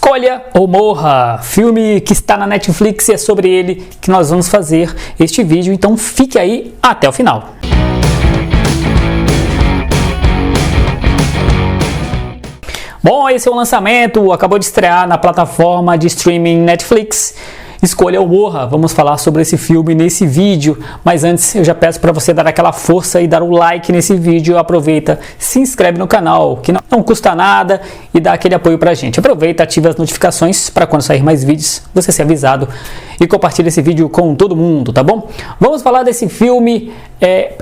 Escolha ou Morra, filme que está na Netflix e é sobre ele que nós vamos fazer este vídeo, então fique aí até o final. Bom, esse é o lançamento, acabou de estrear na plataforma de streaming Netflix. Escolha ou Morra, vamos falar sobre esse filme nesse vídeo, mas antes eu já peço para você dar aquela força e dar o like nesse vídeo. Aproveita, se inscreve no canal, que não custa nada, e dá aquele apoio pra gente. Aproveita, ativa as notificações para quando sair mais vídeos você ser avisado, e compartilha esse vídeo com todo mundo, tá bom? Vamos falar desse filme,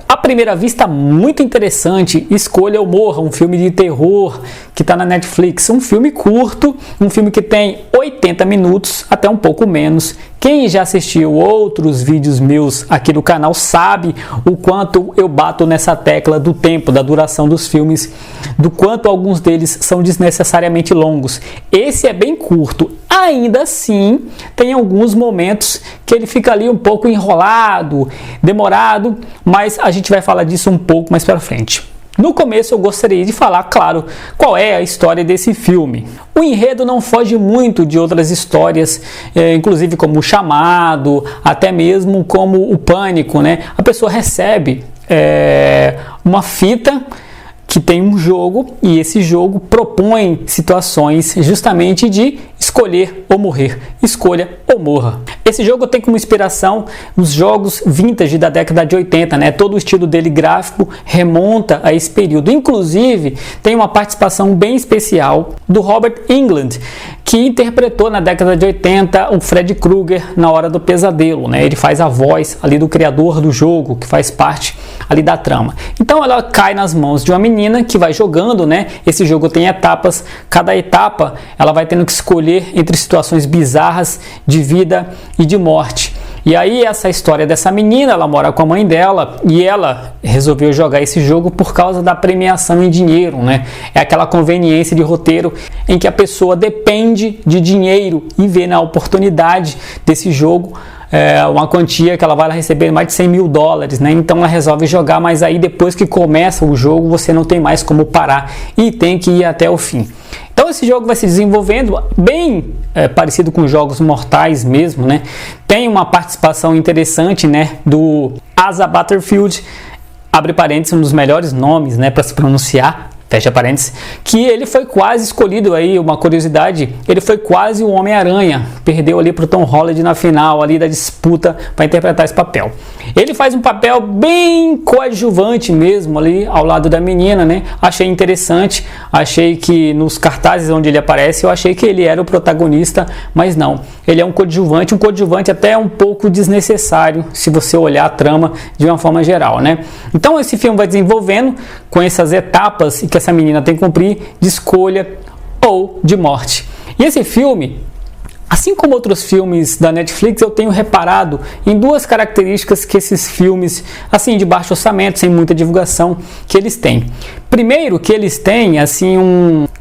à primeira vista muito interessante, Escolha ou Morra, um filme de terror que está na Netflix, um filme curto, um filme que tem 80 minutos, até um pouco menos. Quem já assistiu outros vídeos meus aqui no canal sabe o quanto eu bato nessa tecla do tempo, da duração dos filmes, do quanto alguns deles são desnecessariamente longos. Esse é bem curto, ainda assim tem alguns momentos que ele fica ali um pouco enrolado, demorado, mas a gente vai falar disso um pouco mais para frente. No começo eu gostaria de falar, claro, qual é a história desse filme. O enredo não foge muito de outras histórias, inclusive como O Chamado, até mesmo como O Pânico, né? A pessoa recebe uma fita que tem um jogo, e esse jogo propõe situações justamente de escolher ou morrer, escolha ou morra. Esse jogo tem como inspiração os jogos vintage da década de 80, né? Todo o estilo dele gráfico remonta a esse período. Inclusive, tem uma participação bem especial do Robert Englund, que interpretou na década de 80 o Freddy Krueger na Hora do Pesadelo, né? Ele faz a voz ali do criador do jogo, que faz parte ali da trama. Então ela cai nas mãos de uma menina que vai jogando, né? Esse jogo tem etapas, cada etapa ela vai tendo que escolher entre situações bizarras de vida e de morte. E aí essa história dessa menina, ela mora com a mãe dela e ela resolveu jogar esse jogo por causa da premiação em dinheiro, né? É aquela conveniência de roteiro em que a pessoa depende de dinheiro e vê na oportunidade desse jogo uma quantia que ela vai receber mais de 100 mil dólares, né? Então ela resolve jogar, mas aí depois que começa o jogo você não tem mais como parar e tem que ir até o fim. Então esse jogo vai se desenvolvendo bem parecido com jogos mortais mesmo, né? Tem uma participação interessante, né, do Asa Butterfield, abre parênteses, um dos melhores nomes, né, para se pronunciar, fecha parênteses, que ele foi quase escolhido aí, uma curiosidade, ele foi quase o Homem-Aranha, perdeu ali para o Tom Holland na final ali da disputa para interpretar esse papel. Ele faz um papel bem coadjuvante mesmo ali ao lado da menina, né? Achei interessante, achei que nos cartazes onde ele aparece, eu achei que ele era o protagonista, mas não. Ele é um coadjuvante até um pouco desnecessário, se você olhar a trama de uma forma geral, né? Então esse filme vai desenvolvendo com essas etapas que essa menina tem que cumprir de escolha ou de morte. E esse filme, assim como outros filmes da Netflix, eu tenho reparado em duas características que esses filmes, assim, de baixo orçamento, sem muita divulgação, que eles têm. Primeiro, que eles têm, assim,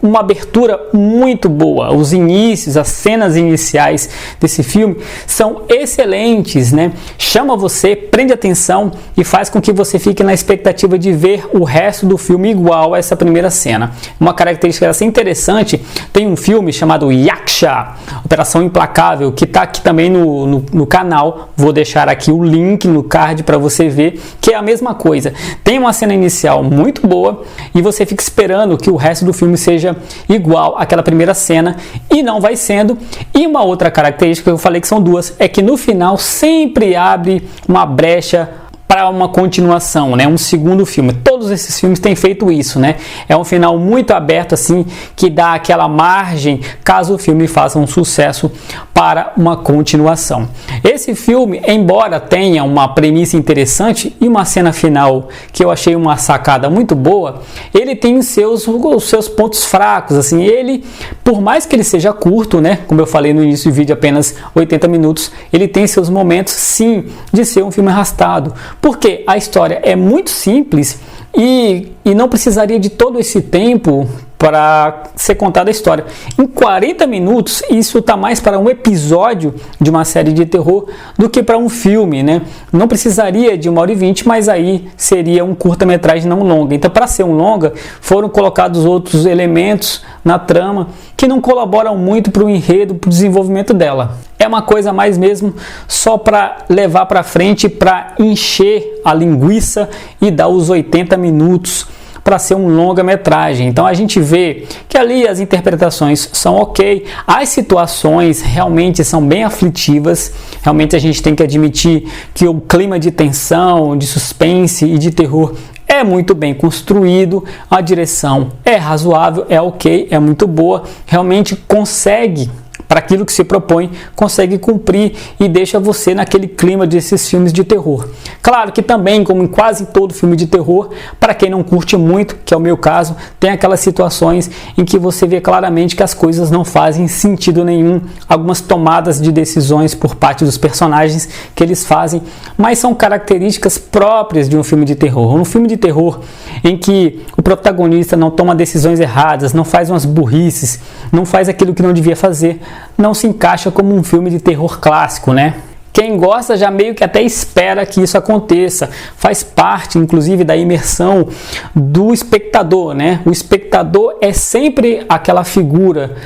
uma abertura muito boa. Os inícios, as cenas iniciais desse filme são excelentes, né? Chama você, prende atenção e faz com que você fique na expectativa de ver o resto do filme igual a essa primeira cena. Uma característica assim interessante, tem um filme chamado Yaksha, Operação Implacável, que está aqui também no canal. Vou deixar aqui o link no card para você ver, que é a mesma coisa. Tem uma cena inicial muito boa e você fica esperando que o resto do filme seja igual àquela primeira cena, e não vai sendo. E uma outra característica que eu falei que são duas, é que no final sempre abre uma brecha para uma continuação, né? Um segundo filme. Todos esses filmes têm feito isso, né? É um final muito aberto, assim, que dá aquela margem caso o filme faça um sucesso para uma continuação. Esse filme, embora tenha uma premissa interessante e uma cena final que eu achei uma sacada muito boa, ele tem os seus pontos fracos, assim. Ele, por mais que ele seja curto, né? Como eu falei no início do vídeo, apenas 80 minutos, ele tem seus momentos, sim, de ser um filme arrastado. Porque a história é muito simples e não precisaria de todo esse tempo para ser contada a história. Em 40 minutos, isso está mais para um episódio de uma série de terror do que para um filme, né? Não precisaria de 1h20, mas aí seria um curta-metragem não longa. Então, para ser um longa, foram colocados outros elementos na trama que não colaboram muito para o enredo, para o desenvolvimento dela. É uma coisa mais mesmo só para levar para frente, para encher a linguiça e dar os 80 minutos para ser um longa-metragem. Então a gente vê que ali as interpretações são ok, as situações realmente são bem aflitivas, realmente a gente tem que admitir que o clima de tensão, de suspense e de terror é muito bem construído, a direção é razoável, é ok, é muito boa, realmente consegue, para aquilo que se propõe, consegue cumprir e deixa você naquele clima desses filmes de terror. Claro que também, como em quase todo filme de terror, para quem não curte muito, que é o meu caso, tem aquelas situações em que você vê claramente que as coisas não fazem sentido nenhum, algumas tomadas de decisões por parte dos personagens que eles fazem, mas são características próprias de um filme de terror. Um filme de terror em que o protagonista não toma decisões erradas, não faz umas burrices, não faz aquilo que não devia fazer, não se encaixa como um filme de terror clássico, né? Quem gosta já meio que até espera que isso aconteça, faz parte inclusive da imersão do espectador, né? O espectador é sempre aquela figura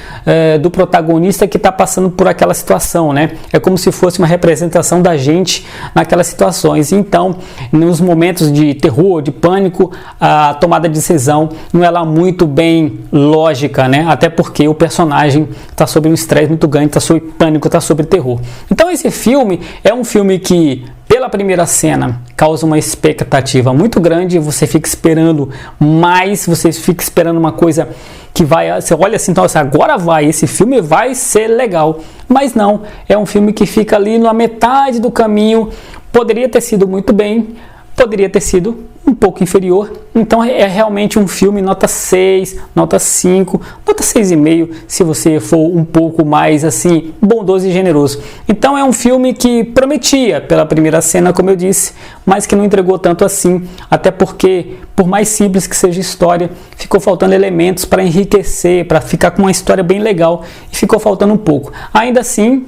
do protagonista que está passando por aquela situação, né? É como se fosse uma representação da gente naquelas situações. Então, nos momentos de terror, de pânico, a tomada de decisão não é lá muito bem lógica, né? Até porque o personagem está sob um estresse muito grande, está sob pânico, está sob terror. Então, esse filme é um filme que, pela primeira cena, causa uma expectativa muito grande, você fica esperando mais, você fica esperando uma coisa que vai, você olha assim, então, agora vai, esse filme vai ser legal, mas não, é um filme que fica ali na metade do caminho, poderia ter sido muito bem, poderia ter sido um pouco inferior, então é realmente um filme nota 6, nota 5, nota 6,5 se você for um pouco mais assim, bondoso e generoso. Então é um filme que prometia pela primeira cena, como eu disse, mas que não entregou tanto assim, até porque, por mais simples que seja a história, ficou faltando elementos para enriquecer, para ficar com uma história bem legal, e ficou faltando um pouco. Ainda assim,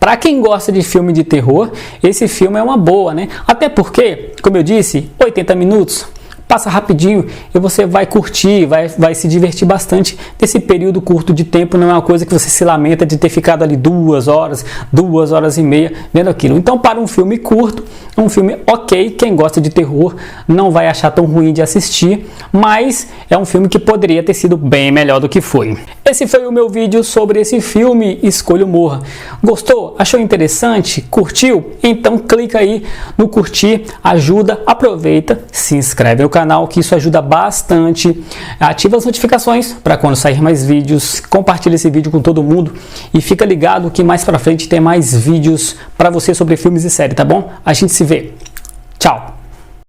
para quem gosta de filme de terror, esse filme é uma boa, né? Até porque, como eu disse, 80 minutos, passa rapidinho e você vai curtir, vai se divertir bastante. Desse período curto de tempo não é uma coisa que você se lamenta de ter ficado ali 2 horas, 2 horas e meia vendo aquilo. Então, para um filme curto, é um filme ok, quem gosta de terror não vai achar tão ruim de assistir, mas é um filme que poderia ter sido bem melhor do que foi. Esse foi o meu vídeo sobre esse filme Escolha o Morra. Gostou? Achou interessante? Curtiu? Então clica aí no curtir, ajuda, aproveita, se inscreve no canal, que isso ajuda bastante. Ativa as notificações para quando sair mais vídeos, compartilha esse vídeo com todo mundo e fica ligado que mais pra frente tem mais vídeos para você sobre filmes e séries, tá bom? A gente se vê. Tchau!